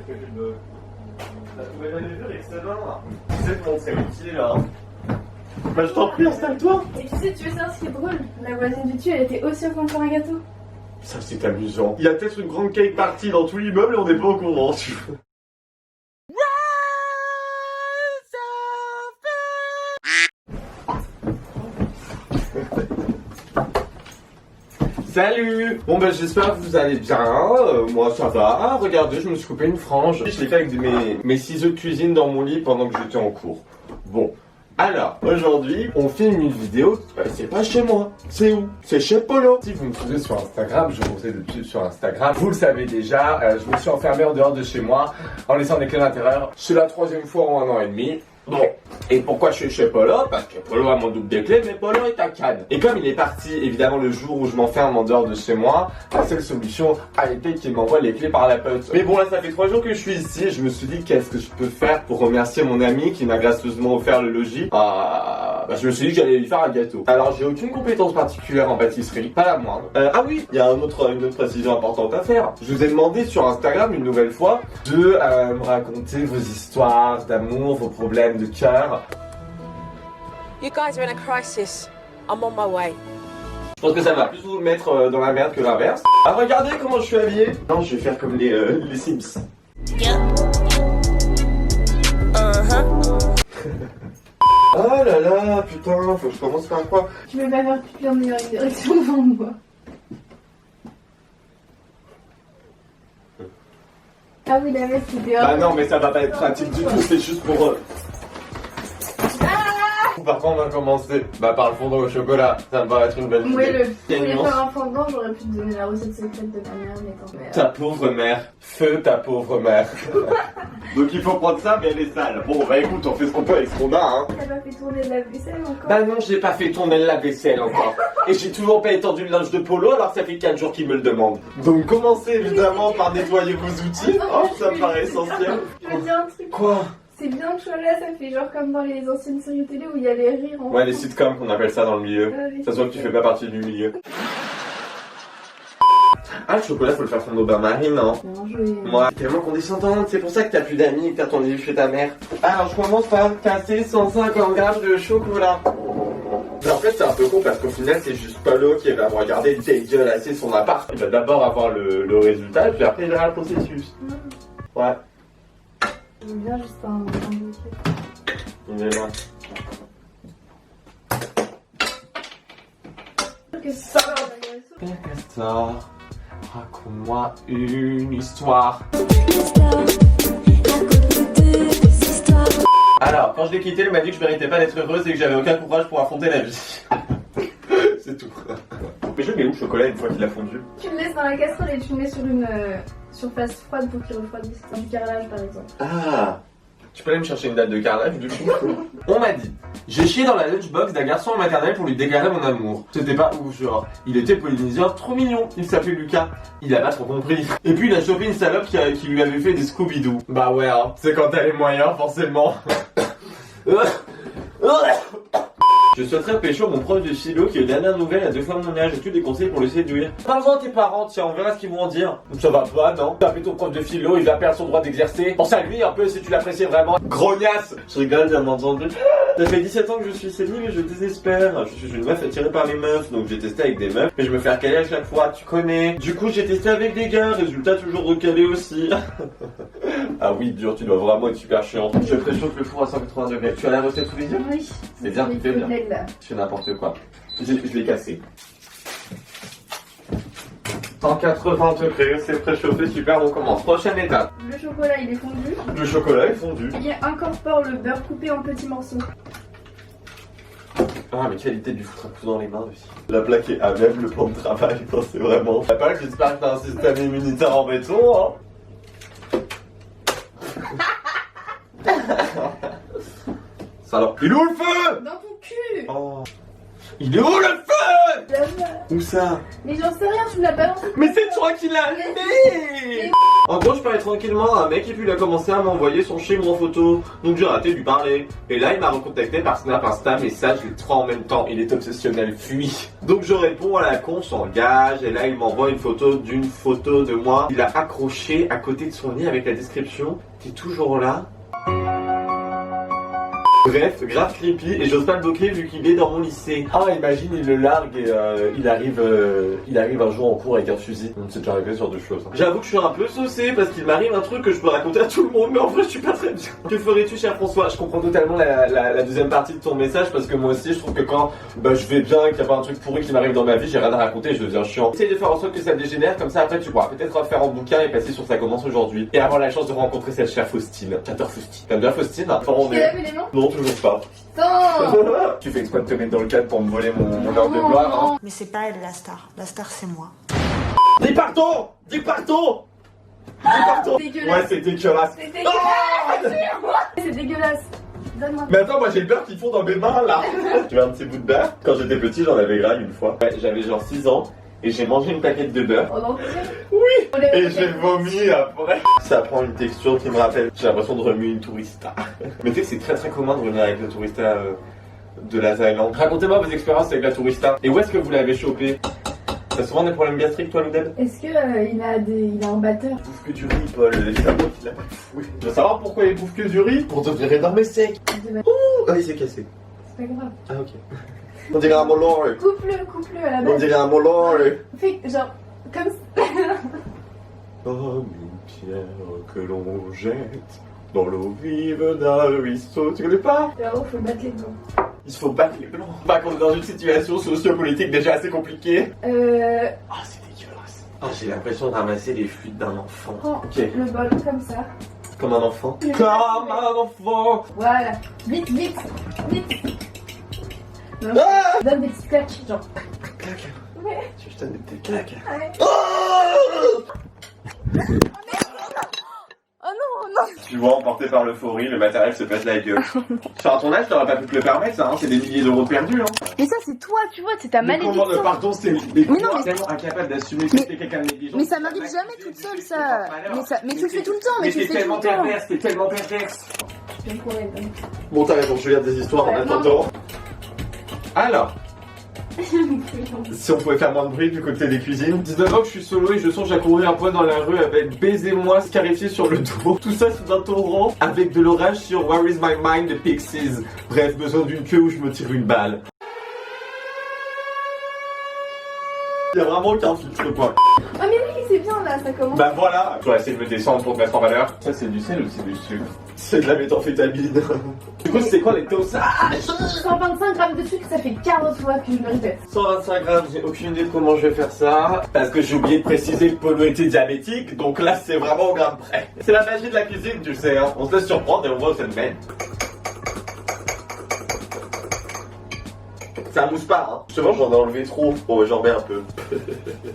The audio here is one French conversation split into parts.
La trouvé la mesure excellent. Tu sais te montrer utile là. Bah je t'en prie, installe-toi. Et tu sais, tu veux savoir ce qui est drôle? La voisine du dessus, elle était aussi au coin pour un gâteau. Ça c'est amusant. Il y a peut-être une grande cake party dans tout l'immeuble et on n'est pas au courant, tu vois. Salut! Bon bah j'espère que vous allez bien, moi ça va, regardez je me suis coupé une frange. Je l'ai fait avec mes ciseaux de cuisine dans mon lit pendant que j'étais en cours. Bon, alors aujourd'hui on filme une vidéo, c'est pas chez moi, c'est où? C'est chez Polo. Si vous me suivez sur Instagram, je vous ai depuis sur Instagram, vous le savez déjà, je me suis enfermé en dehors de chez moi en laissant des clés à l'intérieur. C'est la 3e fois en 1 an et demi. Bon, et pourquoi je suis chez Polo? Parce que Polo a mon double des clés, mais Polo est à Cannes. Et comme il est parti, évidemment, le jour où je m'enferme en dehors de chez moi, la seule solution a été qu'il m'envoie les clés par la poste. Mais bon, là, ça fait 3 jours que je suis ici et je me suis dit, qu'est-ce que je peux faire pour remercier mon ami qui m'a gracieusement offert le logis? Je me suis dit que j'allais lui faire un gâteau. Alors, j'ai aucune compétence particulière en pâtisserie, pas la moindre. Ah oui, il y a une autre précision importante à faire. Je vous ai demandé sur Instagram une nouvelle fois de me raconter vos histoires d'amour, vos problèmes de cœur. You guys are in a crisis. I'm on my way. Je pense que ça va plus vous mettre dans la merde que l'inverse. Ah regardez comment je suis habillé. Non, je vais faire comme les Sims. Oh là là, putain, faut que je commence par quoi? Tu veux pas faire pipi en ayant une direction devant moi? Ah oui, la veste c'était... Bah non, mais ça va pas être pratique du tout, c'est juste pour... Par contre, on va commencer par le fondant au chocolat. Ça me paraît être une belle idée. Oui, le voulais faire un fondant, j'aurais pu te donner la recette secrète de ma mère, mais tant pis. Ta pauvre mère. Feu ta pauvre mère. Donc il faut prendre ça, mais elle est sale. Bon, bah écoute, on fait ce qu'on peut avec ce qu'on a, hein. T'as pas fait tourner de la vaisselle encore? Bah non, j'ai pas fait tourner le lave-vaisselle encore. Et j'ai toujours pas étendu le linge de Polo, alors ça fait 4 jours qu'il me le demande. Donc commencez évidemment par nettoyer vos outils. Oh, ça me paraît essentiel. Je veux dire un truc. Quoi? C'est bien que là, ça fait genre comme dans les anciennes séries télé où il y a les rires en... Ouais, les sitcoms qu'on appelle ça dans le milieu. Ça se voit que tu fais pas partie du milieu. Ah, le chocolat, faut le faire fondre au bain-marine, hein. Bien joué. Moi, tellement condescendante, c'est pour ça que t'as plus d'amis et que t'as ton livre chez ta mère. Alors, je commence par casser 150 grammes de chocolat. Mais en fait, c'est un peu con parce qu'au final, c'est juste Polo qui va me regarder dégueulasser son appart. Il va d'abord avoir le résultat et puis après, il verra le processus. Ouais. J'aime bien juste un bouquet. Il est là. Qu'est-ce que Père Castor, raconte-moi une histoire. Alors, quand je l'ai quitté, il m'a dit que je méritais pas d'être heureuse et que j'avais aucun courage pour affronter la vie. C'est tout. Mais je le mets où le chocolat une fois qu'il a fondu? Tu le laisses dans la casserole et tu le mets sur une surface froide pour qu'il refroidisse. Du carrelage par exemple. Ah, tu peux aller me chercher une date de carrelage du coup? On m'a dit, j'ai chié dans la lunchbox d'un garçon en maternelle pour lui déclarer mon amour. C'était pas ouf, genre, il était polynésien trop mignon, il s'appelait Lucas. Il a pas trop compris. Et puis il a chopé une salope qui lui avait fait des Scooby-Doo. Bah ouais, hein, c'est quand t'as les moyens, forcément. Je souhaiterais pécho mon prof de philo qui est dernière nouvelle à 2 fois mon âge. As-tu des conseils pour le séduire? Parle-en à tes parents, tiens, on verra ce qu'ils vont en dire. Ça va pas, non? T'as appelé ton prof de philo, il va perdre son droit d'exercer. Pense à lui un peu si tu l'apprécies vraiment. Grognasse! Je rigole, bien entendu. Ça fait 17 ans que je suis céline mais je désespère. Je suis une meuf attirée par les meufs, donc j'ai testé avec des meufs. Mais je me fais recaler à chaque fois, tu connais. Du coup, j'ai testé avec des gars, résultat toujours recalé aussi. Ah oui, dur, tu dois vraiment être super chiant. Je préchauffe le four à 180 degrés. Tu as la recette sous les yeux? Oui. C'est bien, tu fais bien. Là. Je fais n'importe quoi. Je l'ai cassé. 180 degrés, c'est préchauffé, super, on commence. Prochaine étape. Le chocolat il est fondu. Le chocolat est fondu. Il incorpore le beurre coupé en petits morceaux. Ah, mais quelle idée de lui foutre un coup dans les mains aussi. La plaque est à même, le plan de travail, c'est vraiment... T'as pas, j'espère que t'as un système immunitaire en béton, hein. Ça alors. Il est où le feu? Dans ton cul. Oh. Il est où le feu? Là-bas. Où ça? Mais j'en sais rien, tu me l'as balancé. Mais c'est toi qui l'as allumé. En gros, je parlais tranquillement à un mec et puis il a commencé à m'envoyer son schéma en photo. Donc j'ai raté de lui parler. Et là, il m'a recontacté par Snap, Insta, message, les trois en même temps. Il est obsessionnel, fuis. Donc je réponds à la con, s'engage. Et là, il m'envoie une photo d'une photo de moi. Il a accroché à côté de son lit avec la description. T'es toujours là? Bref, grave creepy et j'ose pas le bloquer vu qu'il est dans mon lycée. Ah, imagine, il le largue et il arrive un jour en cours avec un fusil. C'est déjà arrivé ce genre de choses. J'avoue que je suis un peu saucé parce qu'il m'arrive un truc que je peux raconter à tout le monde, mais en vrai je suis pas très bien. Que ferais-tu, cher François? Je comprends totalement la deuxième partie de ton message parce que moi aussi je trouve que quand je vais bien et qu'il y a pas un truc pourri qui m'arrive dans ma vie, j'ai rien à raconter et je deviens chiant. Essaye de faire en sorte que ça dégénère, comme ça après tu pourras peut-être refaire en bouquin et passer sur Ça commence aujourd'hui. Et avoir la chance de rencontrer cette chère Faustine. J'adore Faustine. T'aimes bien Faustine? Tu as vu les noms? Non, toujours pas. Putain. Tu fais exprès de te mettre dans le cadre pour me voler mon heure de gloire, hein. Mais c'est pas elle la star. La star, c'est moi. Dis pardon! Dis pardon! Dis pardon! Dégueulasse. Ouais, c'est dégueulasse. C'est dégueulasse. C'est dégueulasse. Donne-moi. Mais attends, moi j'ai le beurre qui fond dans mes mains là. Tu veux un petit bout de beurre? Quand j'étais petit, j'en avais grave une fois. Ouais, j'avais genre 6 ans et j'ai mangé une plaquette de beurre. En entier? Oui! Et j'ai vomi après. Ça prend une texture qui me rappelle. J'ai l'impression de remuer une tourista. Mais tu sais que c'est très très commun de revenir avec le tourista de la Thaïlande. Racontez-moi vos expériences avec la tourista. Et où est-ce que vous l'avez chopé? T'as souvent des problèmes gastriques toi, Loudeb? Est-ce que il a un batteur? Il bouffe que du riz, Paul. Évidemment qu'il a pas de fouet. Tu veux savoir pourquoi il bouffe que du riz? Pour devenir énorme et sec. Ouh! Ah, il s'est cassé. C'est pas grave. Ah, ok. On dirait un molore. Coupe-le à la base. On dirait un molore. Fais genre comme ça. Comme une pierre que l'on jette dans l'eau vive d'un ruisseau. Tu connais pas? Alors, faut battre les dents. Il faut battre les blancs. Pas qu'on est dans une situation socio-politique déjà assez compliquée. Ah, c'est dégueulasse. Ah, j'ai l'impression de ramasser les fuites d'un enfant. Prends Ok. le bol comme ça. Comme un enfant. Comme un enfant. Voilà. Vite. Non, Ah! donne des petites claques, genre. Clac. Ouais. Tu veux que je te donne des petites claques? Ouais. Oh! Oh non. Tu vois, emporté par l'euphorie, le matériel se pète la gueule. Sur ton âge, t'aurais pas pu te le permettre, ça, hein. C'est des milliers d'euros perdus, hein. Mais ça, c'est toi, tu vois, c'est ta Mais comment malédiction. le pardon, c'est Mais non, mais- tellement incapable d'assumer que t'es quelqu'un de négligent. Mais ça m'arrive jamais toute seule, ça. Mais tu le fais tout le temps, mais tu le t'es fais tout tellement le temps. perverse, t'es tellement perverse. Je vais me courir, donne. Bon, t'as raison, je regarde des histoires en Ouais, attendant. Alors, si on pouvait faire moins de bruit du côté des cuisines. 19 ans que je suis solo et je songe à courir un point dans la rue avec Baisez-moi scarifié sur le dos. Tout ça sous un torrent avec de l'orage sur Where is my mind de Pixies. Bref, besoin d'une queue où je me tire une balle. Il y a vraiment aucun filtre quoi. Ah mais oui, c'est bien là, ça commence. Bah voilà. Je vais essayer de me descendre pour te mettre en valeur. Ça c'est du sel ou c'est du sucre? C'est de la méthamphétamine. Du coup c'est quoi les doses? 125 grammes de sucre, ça fait 40 fois que je me répète. 125 grammes, j'ai aucune idée de comment je vais faire ça. Parce que j'ai oublié de préciser que Polo était diabétique, donc là c'est vraiment au gramme près. C'est la magie de la cuisine, tu sais, hein. On se laisse surprendre et on voit où ça nous mène. Ça mousse pas, hein. Justement, j'en ai enlevé trop. Bon, j'en remets un peu.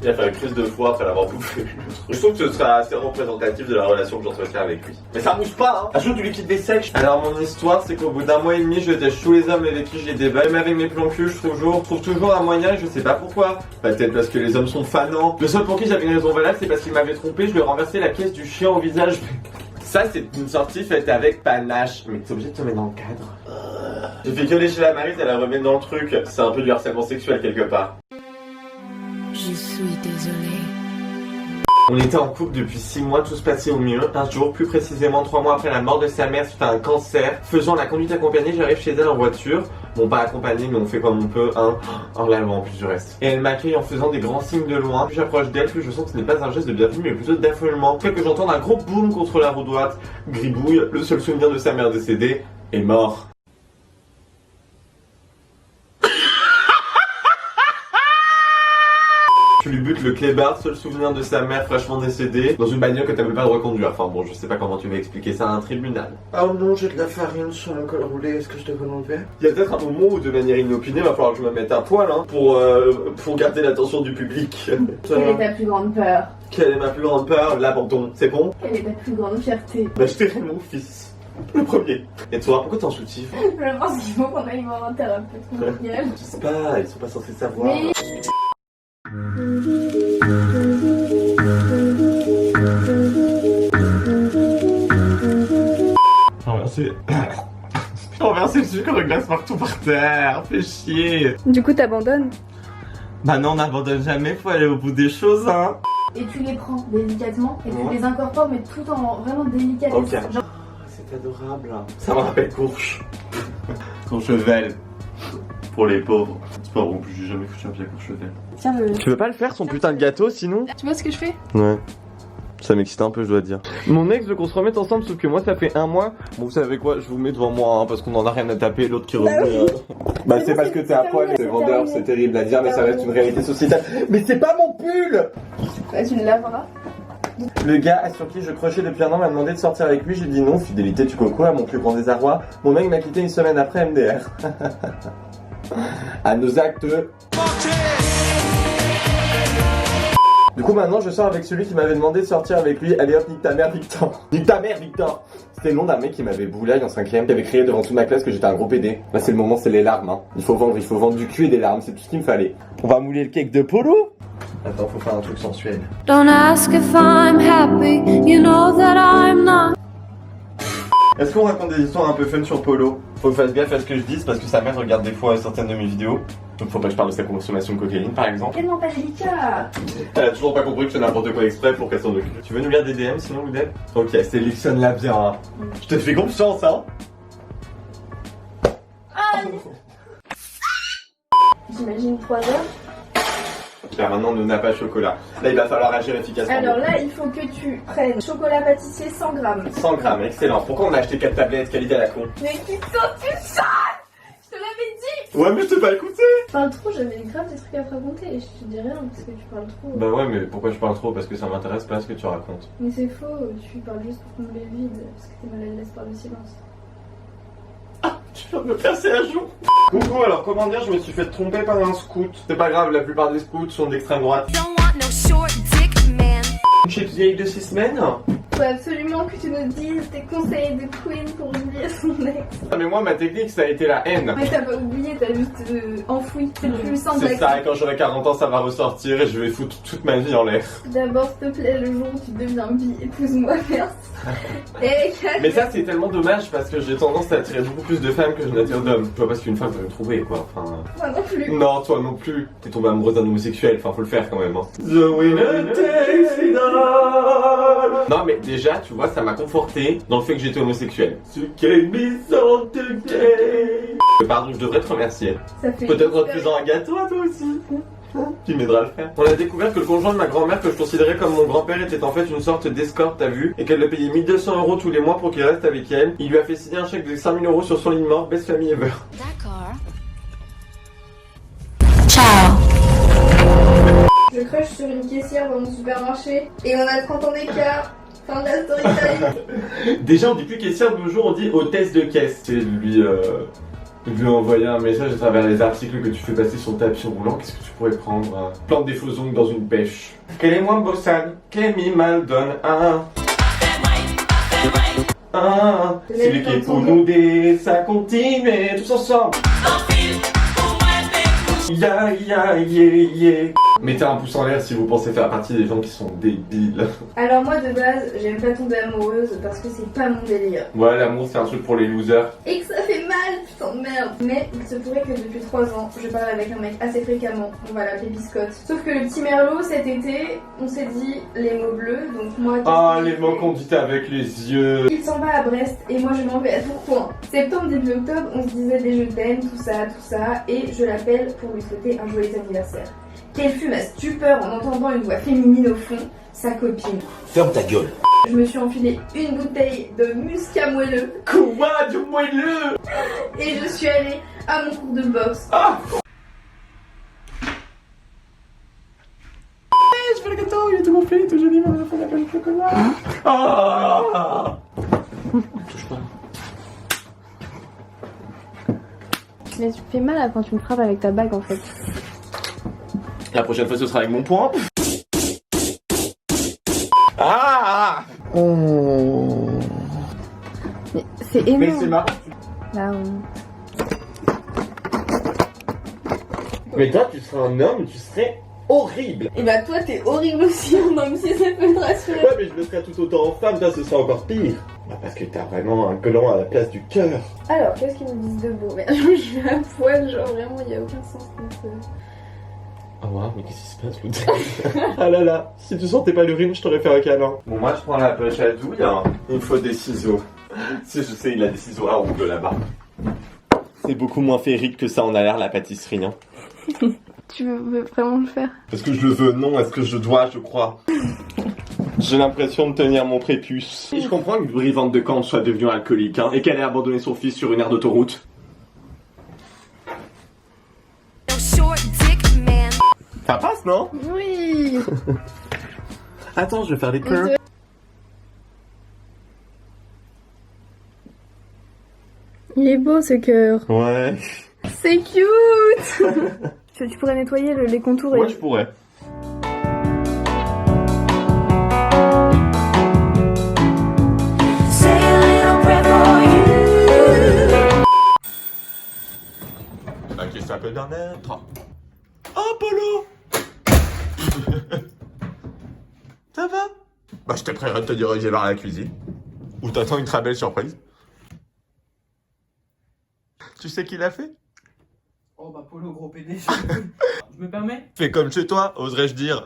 Il a fait une crise de foie après l'avoir bouffé. Je trouve que ce sera assez représentatif de la relation que j'entretiens avec lui. Mais ça mousse pas, hein. Ajoute du liquide vaisselle. Alors, mon histoire, c'est qu'au bout d'un mois et demi, je tâche tous les hommes avec qui j'ai des bails. Même avec mes plans cul, je trouve toujours un moyen, je sais pas pourquoi. Peut-être parce que les hommes sont fanants. Le seul pour qui j'avais une raison valable, c'est parce qu'il m'avait trompé. Je lui ai renversé la pièce du chien au visage. Ça, c'est une sortie faite avec panache. Mais t'es obligé de te mettre dans le cadre. J'ai fait que lécher la Maryse, elle la remet dans le truc. C'est un peu du harcèlement sexuel quelque part. Je suis désolée. On était en couple depuis 6 mois, tout se passait au mieux. Un jour, plus précisément 3 mois après la mort de sa mère suite à un cancer, faisant la conduite accompagnée, j'arrive chez elle en voiture. Bon, pas accompagnée, mais on fait comme on peut, hein. En l'allemand en plus du reste. Et elle m'accueille en faisant des grands signes de loin. Plus j'approche d'elle, plus je sens que ce n'est pas un geste de bienvenue, mais plutôt d'affolement. Fait que j'entends un gros boom contre la roue droite. Gribouille, le seul souvenir de sa mère décédée, est mort. Tu lui butes le clébard, seul souvenir de sa mère fraîchement décédée, dans une bagnole que t'avais pas de reconduire. Enfin bon, je sais pas comment tu vas expliquer ça à un tribunal. Oh non, j'ai de la farine sur mon col roulé, est-ce que je devrais l'enlever? Il y a peut-être un moment où, de manière inopinée, va falloir que je me mette à poil, hein, pour garder l'attention du public. Quelle est ta plus grande peur? Quelle est ma plus grande peur? L'abandon, c'est bon? Quelle est ta plus grande fierté? Bah, je tairai mon fils. Le premier. Et toi, pourquoi t'es en soutif? Je pense qu'il faut qu'on aille voir un thérapeute mondial. Je sais pas, ils sont pas censés savoir. Mais- renversé. J'ai renversé le sucre de glace partout par terre. Fais chier. Du coup, t'abandonnes. Bah non, on n'abandonne jamais, faut aller au bout des choses, hein. Et tu les prends délicatement et Ouais. tu les incorpores, mais tout en vraiment délicatesse. Ok. Genre, C'est adorable. Ça me rappelle Courche. Courchevel. Pour les pauvres. C'est pas bon, plus j'ai jamais foutu un pied à Courchevel. Tiens, le. Tu veux pas le faire, son putain de gâteau, sinon? tu vois ce que je fais? Ouais. Ça m'excite un peu, je dois dire. Mon ex veut qu'on se remette ensemble, sauf que moi, ça fait 1 mois. Bon, vous savez quoi, je vous mets devant moi, hein, parce qu'on en a rien à taper, l'autre qui revient. Bah, c'est parce que t'es à poil, c'est vendeur, c'est terrible à dire, mais ça reste une réalité sociétale. Mais c'est pas mon pull! Ouais, tu le laveras. Le gars sur qui je crochais depuis 1 an m'a demandé de sortir avec lui, j'ai dit non, fidélité tu coco, à mon plus grand désarroi. Mon mec m'a quitté 1 semaine après MDR. À nos actes. Du coup maintenant je sors avec celui qui m'avait demandé de sortir avec lui. Allez hop, nique ta mère Victor. Nique ta mère Victor. C'était le nom d'un mec qui m'avait boulaille en 5ème, qui avait crié devant toute ma classe que j'étais un gros PD. Là c'est le moment, c'est les larmes, hein. Il faut vendre du cul et des larmes, c'est tout ce qu'il me fallait. On va mouler le cake de Polo. Attends, faut faire un truc sensuel. Don't ask if I'm happy, you know that I'm not. Est-ce qu'on raconte des histoires un peu fun sur Polo? Faut que je fasse gaffe à ce que je dise parce que sa mère regarde des fois certaines de mes vidéos. Donc faut pas que je parle de sa consommation de cocaïne par exemple. Tellement pas délicat. Elle a toujours pas compris que je fais n'importe quoi exprès pour qu'elle s'en occupe. Tu veux nous lire des DM sinon Oudel? Ok, sélectionne-la bien. Hein. Je te fais confiance hein. J'imagine 3 heures. Là maintenant on n'a pas chocolat. Là il va falloir agir efficacement. Alors là, il faut que tu prennes chocolat pâtissier 100 grammes. 100 grammes, excellent. Pourquoi on a acheté 4 tablettes qualité à la con? Mais qui saute une salle! Je te l'avais dit! Ouais mais je t'ai pas écouté. Tu parles trop, j'avais grave des trucs à te raconter et je te dis rien parce que tu parles trop. Bah ouais mais pourquoi je parle trop? Parce que ça m'intéresse pas ce que tu racontes. Mais c'est faux, tu parles juste pour combler le vide parce que t'es mal à l'aise par le silence. Tu viens de me percer à jour. Coucou, alors comment dire, je me suis fait tromper par un scout. C'est pas grave, la plupart des scouts sont d'extrême droite. Don't want no short dick man. Une chips vieille de 6 semaines? Faut absolument que tu nous dises tes conseils de Queen pour oublier son ex. Ah mais moi ma technique ça a été la haine. Mais t'as pas oublié, t'as juste enfoui. C'est plus simple. C'est ça, et quand j'aurai 40 ans ça va ressortir et je vais foutre toute ma vie en l'air. D'abord, s'il te plaît, le jour où tu deviens bi, épouse-moi, merci. Et Mais ça c'est tellement dommage parce que j'ai tendance à attirer beaucoup plus de femmes que je n'attire d'hommes. Tu vois parce qu'une femme peut me trouver quoi, enfin... moi non plus. Non, toi non plus. T'es tombé amoureuse d'un homosexuel, enfin faut le faire quand même. Hein. The winner takes it all. Non mais déjà, tu vois, ça m'a conforté dans le fait que j'étais homosexuel. Ce qu'est mis en gay. Pardon, je devrais te remercier. Ça fait Peut-être en te faisant un gâteau à toi aussi. Tu m'aideras à le faire. On a découvert que le conjoint de ma grand-mère, que je considérais comme mon grand-père, était en fait une sorte d'escorte, t'as vu, et qu'elle le payait 1 200 € tous les mois pour qu'il reste avec elle. Il lui a fait signer un chèque de 5 000 € sur son lit de mort, best family ever. D'accord. Je crush sur une caissière dans mon supermarché et on a 30 ans d'écart. Fin de la story time. Déjà, on dit plus caissière de nos jours, on dit hôtesse de caisse. C'est lui envoyer un message à travers les articles que tu fais passer sur le tapis roulant. Qu'est-ce que tu pourrais prendre? Plante des faux ongles dans une pêche. Quel est moins bossade? Quel mi mal donne un. Celui qui est pour nous des, ça continue tous ensemble. Ya ya yeah yeah. Mettez un pouce en l'air si vous pensez faire partie des gens qui sont débiles. Alors moi de base, j'aime pas tomber amoureuse parce que c'est pas mon délire. Ouais, l'amour c'est un truc pour les losers. Et que ça fait mal, putain de merde. Mais il se pourrait que depuis 3 ans, je parle avec un mec assez fréquemment. On va l'appeler Biscotte. Sauf que le petit Merlot, cet été, on s'est dit les mots bleus. Donc moi... Ah, les mots qu'on dit avec les yeux. Il s'en va à Brest et moi je m'en vais à Tourcoing. Septembre, début octobre, on se disait des je t'aime, tout ça. Et je l'appelle pour lui souhaiter un joyeux anniversaire. Quelle fut ma stupeur en entendant une voix féminine au fond, sa copine. Ferme ta gueule. Je me suis enfilé une bouteille de muscat moelleux Quoi du moelleux? et je suis allée à mon cours de boxe. Ah! Je fais le gâteau, il est tout gonflé, il est tout joli, mais on va faire la peine de chocolat. Ah! Touche pas. Mais tu me fais mal quand tu me frappes avec ta bague en fait. La prochaine fois ce sera avec mon poing. Ah! Oh! Mais c'est Mais énorme. c'est marrant. Là, Mais toi tu serais un homme, tu serais horrible. Et bah toi t'es horrible aussi en homme si ça peut te rassurer. Ouais, mais je le ferai tout autant en femme, là ce sera encore pire. Bah, parce que t'as vraiment un gland à la place du cœur. Alors qu'est-ce qu'ils nous disent de beau? Mais je suis à poil, genre vraiment il y a aucun sens dans ce... Oh wow, mais qu'est-ce qui se passe, l'autre? Ah là là, si tu sentais pas l'urine, je t'aurais fait un câlin. Bon, moi je prends la poche à douille, hein. Il me faut des ciseaux. Si je sais, il a des ciseaux à ongles là-bas. C'est beaucoup moins féerique que ça en a l'air, la pâtisserie, hein. Tu veux vraiment le faire? Est-ce que je le veux? Non. Est-ce que je dois? Je crois. J'ai l'impression de tenir mon prépuce. Et je comprends qu'une brivante de camp soit devenue alcoolique, hein, et qu'elle ait abandonné son fils sur une aire d'autoroute. Ça passe, non? Oui. Attends, je vais faire des curls. Il est beau ce cœur. Ouais. C'est cute. Tu pourrais nettoyer les contours Ouais, je pourrais. À qui ça peut bien être? Oh, Polo. Ça va? Bah, je t'ai prêt à te diriger vers la cuisine. Où t'attends une très belle surprise. Tu sais qui l'a fait? Oh bah Polo, gros PD, je me permets? Fais comme chez toi, oserais-je dire.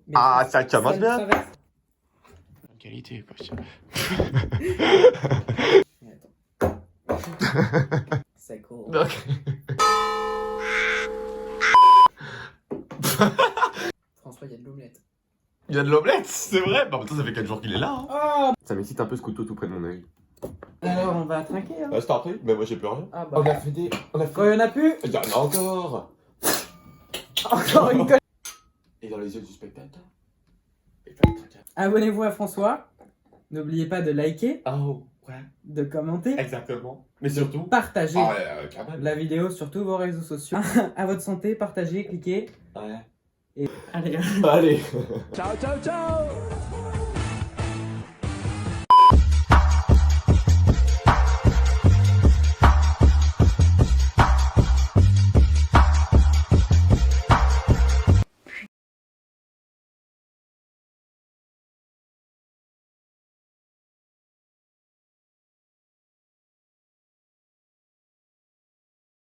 Mais Ah, ça commence bien. va. Qualité, quoi. Mais attends. C'est cool. Donc... François, il y a de l'omelette. Il y a de l'omelette, c'est vrai. Bah, ça fait 4 jours qu'il est là. Hein. Oh, Ça m'excite un peu ce couteau tout près de mon œil. alors on va trinquer, hein. C'est un truc, mais moi j'ai plus rien. Ah bah. On a fait des... On a fait... Quand il y en a plus, Il y en a encore. encore une colle. Et dans les yeux du spectateur. Abonnez-vous à François. N'oubliez pas de liker, Oh, ouais. de commenter, Exactement. Mais surtout... partager Ah ouais, quand même. la vidéo sur tous vos réseaux sociaux. À votre santé, partagez, cliquez. Ouais. Et allez. Allez. Ciao, ciao, ciao!